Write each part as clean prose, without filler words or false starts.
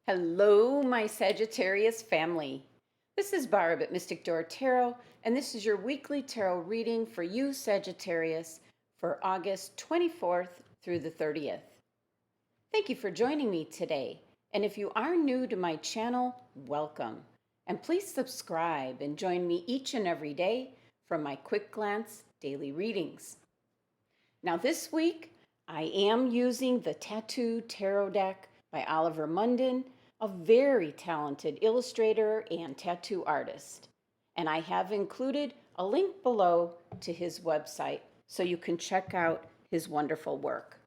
Hello, my Sagittarius family. This is Barb at Mystic Door Tarot, and this is your weekly tarot reading for you, Sagittarius, for August 24th through the 30th. Thank you for joining me today, and if you are new to my channel, welcome. And please subscribe and join me each and every day for my quick glance daily readings. Now this week, I am using the Tattoo Tarot deck by Oliver Munden, a very talented illustrator and tattoo artist. And I have included a link below to his website so you can check out his wonderful work.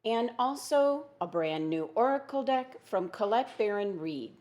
And also a brand new oracle deck from Colette Baron-Reid.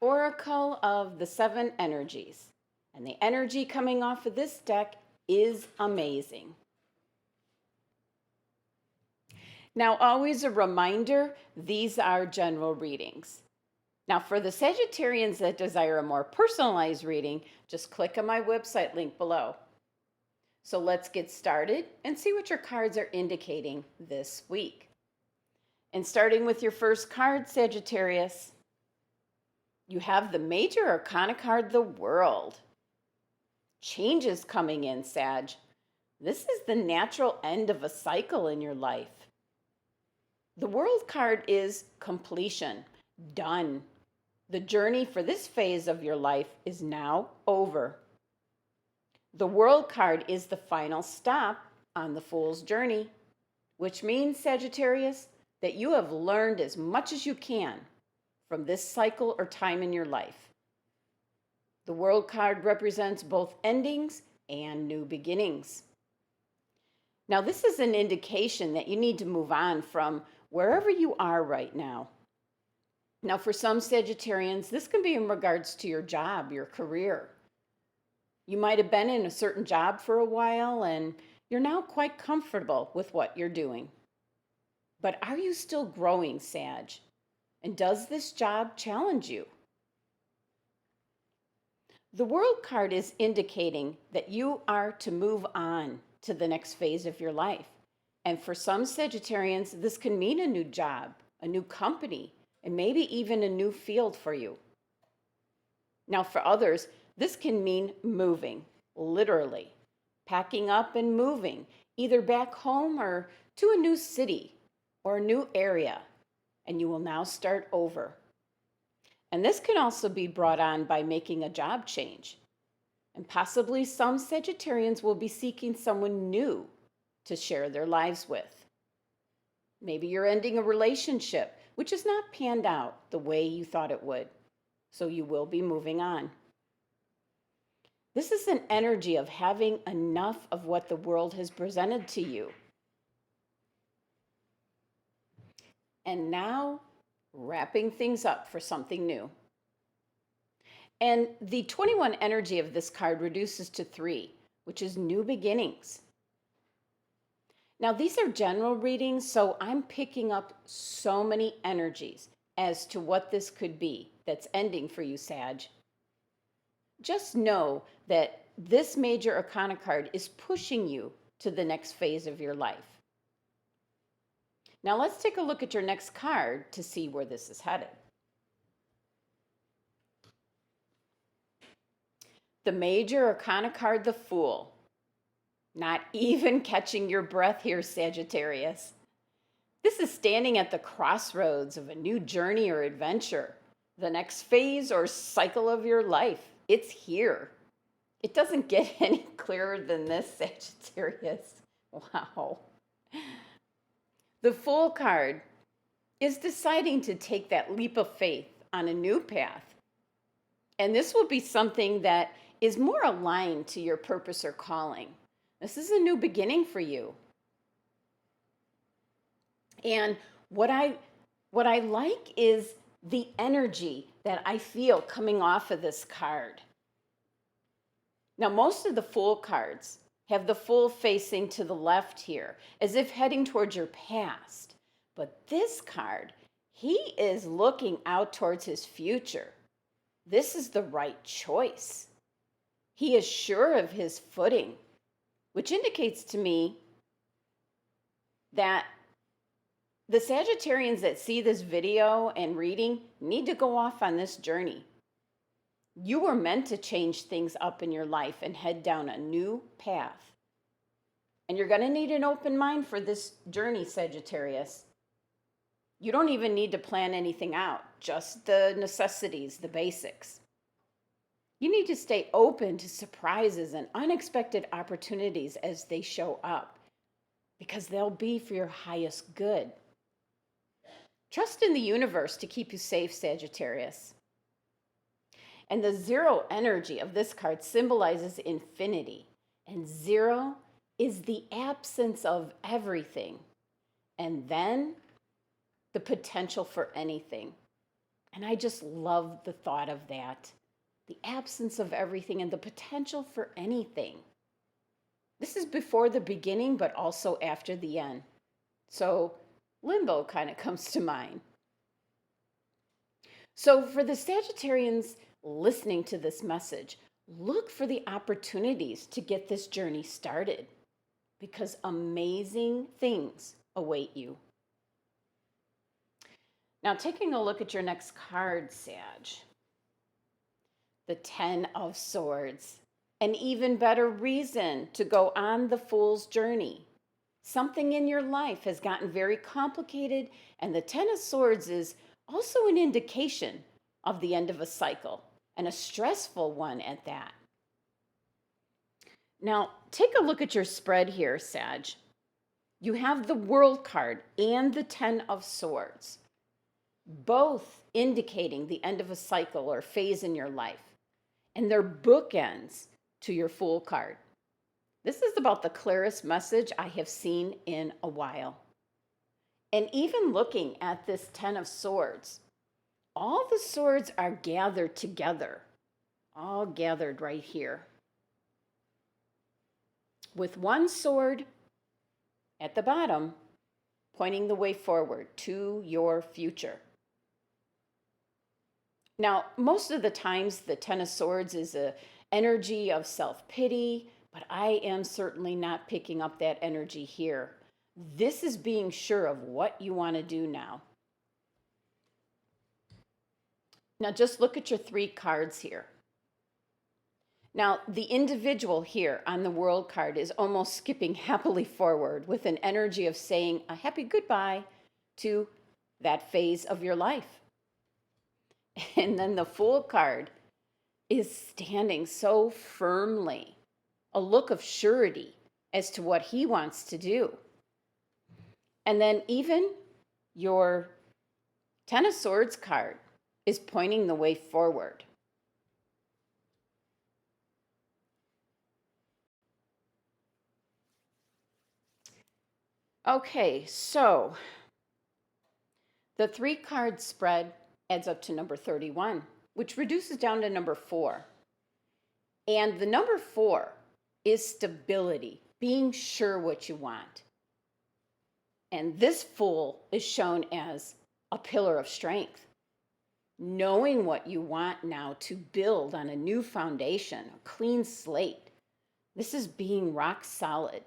Oracle of the Seven Energies. And the energy coming off of this deck is amazing. Now, always a reminder, these are general readings. Now, for the Sagittarians that desire a more personalized reading, just click on my website link below. So let's get started and see what your cards are indicating this week. And starting with your first card, Sagittarius, you have the Major Arcana card, the World. Changes coming in, Sag. This is the natural end of a cycle in your life. The World card is completion, done. The journey for this phase of your life is now over. The World card is the final stop on the Fool's journey, which means, Sagittarius, that you have learned as much as you can from this cycle or time in your life. The World card represents both endings and new beginnings. Now, this is an indication that you need to move on from wherever you are right now. Now, for some Sagittarians, this can be in regards to your job, your career. You might have been in a certain job for a while and you're now quite comfortable with what you're doing. But are you still growing, Sag? And does this job challenge you? The World card is indicating that you are to move on to the next phase of your life. And for some Sagittarians, this can mean a new job, a new company, and maybe even a new field for you. Now, for others, this can mean moving, literally, packing up and moving, either back home or to a new city or a new area, and you will now start over. And this can also be brought on by making a job change. And possibly some Sagittarians will be seeking someone new to share their lives with. Maybe you're ending a relationship which has not panned out the way you thought it would, so you will be moving on. This is an energy of having enough of what the world has presented to you. And now, wrapping things up for something new. And the 21 energy of this card reduces to 3, which is new beginnings. Now, these are general readings, so I'm picking up so many energies as to what this could be that's ending for you, Sag. Just know that this Major Arcana card is pushing you to the next phase of your life. Now let's take a look at your next card to see where this is headed. The Major Arcana card, the Fool. Not even catching your breath here, Sagittarius. This is standing at the crossroads of a new journey or adventure, the next phase or cycle of your life. It's here. It doesn't get any clearer than this, Sagittarius. Wow. The Fool card is deciding to take that leap of faith on a new path. And this will be something that is more aligned to your purpose or calling. This is a new beginning for you. And what I like is the energy that I feel coming off of this card. Now, most of the Fool cards have the Fool facing to the left here, as if heading towards your past. But this card, he is looking out towards his future. This is the right choice. He is sure of his footing, which indicates to me that The Sagittarians that see this video and reading need to go off on this journey. You were meant to change things up in your life and head down a new path. And you're going to need an open mind for this journey, Sagittarius. You don't even need to plan anything out, just the necessities, the basics. You need to stay open to surprises and unexpected opportunities as they show up, because they'll be for your highest good. Trust in the universe to keep you safe, Sagittarius. And the zero energy of this card symbolizes infinity. And zero is the absence of everything. And then the potential for anything. And I just love the thought of that. The absence of everything and the potential for anything. This is before the beginning, but also after the end. So limbo kind of comes to mind. So for the Sagittarians listening to this message, look for the opportunities to get this journey started, because amazing things await you. Now, taking a look at your next card, Sag. The 10 of Swords. An even better reason to go on the Fool's journey. Something in your life has gotten very complicated, and the 10 of Swords is also an indication of the end of a cycle, and a stressful one at that. Now, take a look at your spread here, Sag. You have the World card and the 10 of Swords, both indicating the end of a cycle or phase in your life. And they're bookends to your Fool card. This is about the clearest message I have seen in a while. And even looking at this 10 of Swords, all the swords are gathered together, all gathered right here, with one sword at the bottom pointing the way forward to your future. Now, most of the times the 10 of Swords is an energy of self-pity, but I am certainly not picking up that energy here. This is being sure of what you want to do now. Now, just look at your 3 cards here. Now, the individual here on the World card is almost skipping happily forward with an energy of saying a happy goodbye to that phase of your life. And then the Fool card is standing so firmly, a look of surety as to what he wants to do. And then even your 10 of Swords card is pointing the way forward. Okay, so the 3-card spread adds up to number 31, which reduces down to number 4. And the number 4 is stability, being sure what you want. And this Fool is shown as a pillar of strength, knowing what you want now to build on a new foundation, a clean slate. This is being rock solid.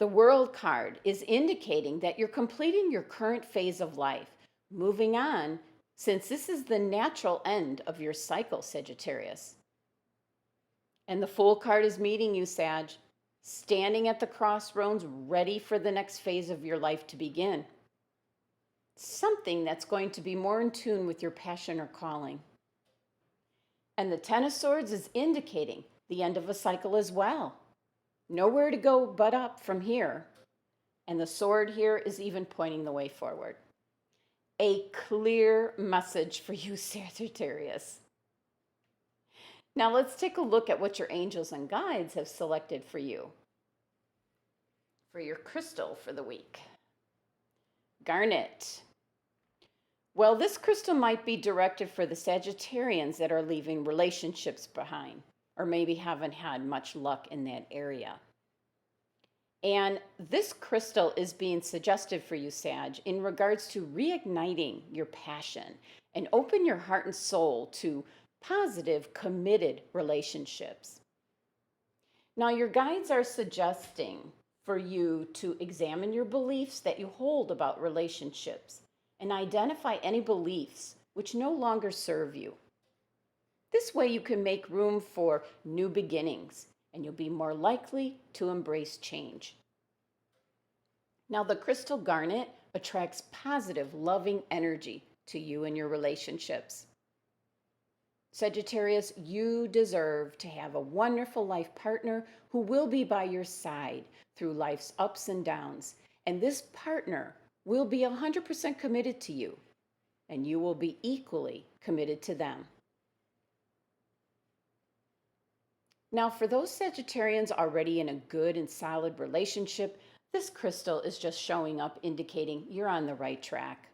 The World card is indicating that you're completing your current phase of life, moving on, since this is the natural end of your cycle, Sagittarius. And the Fool card is meeting you, Sag, standing at the crossroads, ready for the next phase of your life to begin. Something that's going to be more in tune with your passion or calling. And the 10 of Swords is indicating the end of a cycle as well. Nowhere to go but up from here. And the sword here is even pointing the way forward. A clear message for you, Sagittarius. Now let's take a look at what your angels and guides have selected for you. For your crystal for the week. Garnet. Well, this crystal might be directed for the Sagittarians that are leaving relationships behind, or maybe haven't had much luck in that area. And this crystal is being suggested for you, Sag, in regards to reigniting your passion and open your heart and soul to positive, committed relationships. Now, your guides are suggesting for you to examine your beliefs that you hold about relationships and identify any beliefs which no longer serve you. This way you can make room for new beginnings and you'll be more likely to embrace change. Now, the crystal garnet attracts positive, loving energy to you and your relationships. Sagittarius, you deserve to have a wonderful life partner who will be by your side through life's ups and downs. And this partner will be 100% committed to you, and you will be equally committed to them. Now, for those Sagittarians already in a good and solid relationship, this crystal is just showing up indicating you're on the right track.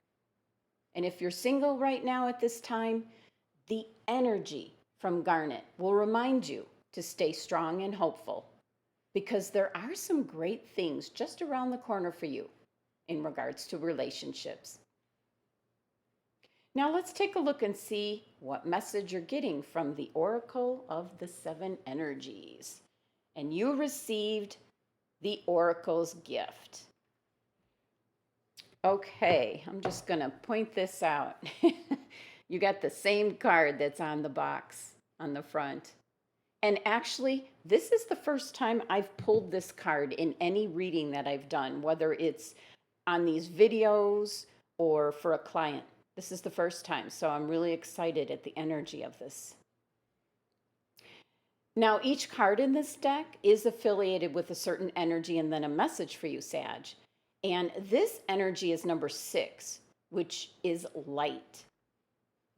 And if you're single right now at this time, the energy from garnet will remind you to stay strong and hopeful because there are some great things just around the corner for you in regards to relationships. Now let's take a look and see what message you're getting from the Oracle of the Seven Energies. And you received the Oracle's gift. Okay, I'm just going to point this out. You got the same card that's on the box on the front. And actually, this is the first time I've pulled this card in any reading that I've done, whether it's on these videos or for a client. This is the first time, so I'm really excited at the energy of this. Now, each card in this deck is affiliated with a certain energy and then a message for you, Sag. And this energy is number 6, which is light.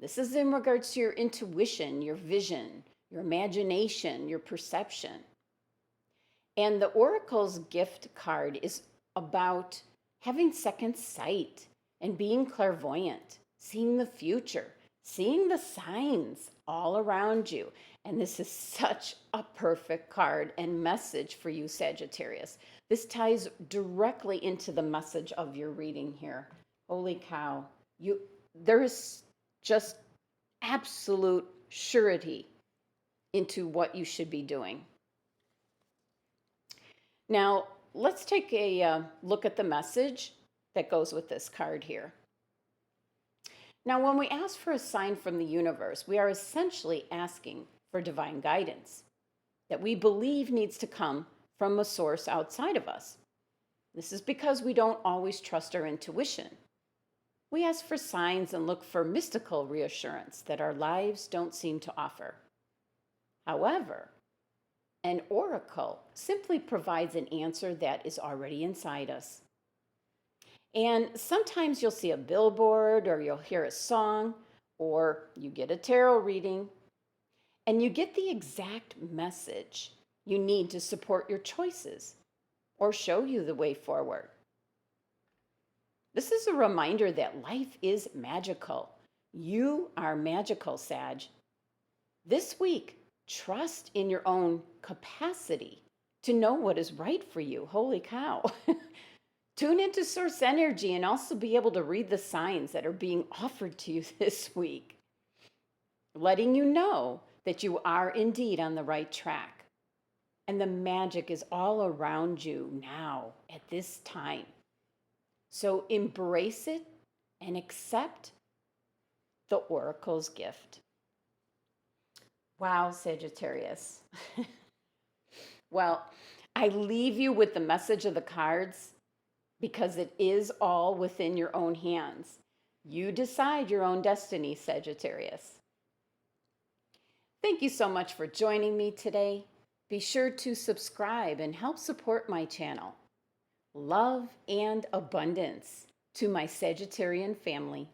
This is in regards to your intuition, your vision, your imagination, your perception. And the Oracle's gift card is about having second sight and being clairvoyant, seeing the future, seeing the signs all around you. And this is such a perfect card and message for you, Sagittarius. This ties directly into the message of your reading here. Holy cow. There is just absolute surety into what you should be doing. Now, let's take a look at the message that goes with this card here. Now, when we ask for a sign from the universe, we are essentially asking for divine guidance that we believe needs to come from a source outside of us. This is because we don't always trust our intuition. We ask for signs and look for mystical reassurance that our lives don't seem to offer. However, an oracle simply provides an answer that is already inside us. And sometimes you'll see a billboard or you'll hear a song or you get a tarot reading and you get the exact message you need to support your choices or show you the way forward. This is a reminder that life is magical. You are magical, Sag. This week, trust in your own capacity to know what is right for you. Holy cow. Tune into source energy and also be able to read the signs that are being offered to you this week, letting you know that you are indeed on the right track. And the magic is all around you now at this time. So embrace it and accept the Oracle's gift. Wow, Sagittarius. Well, I leave you with the message of the cards because it is all within your own hands. You decide your own destiny, Sagittarius. Thank you so much for joining me today. Be sure to subscribe and help support my channel. Love and abundance to my Sagittarian family.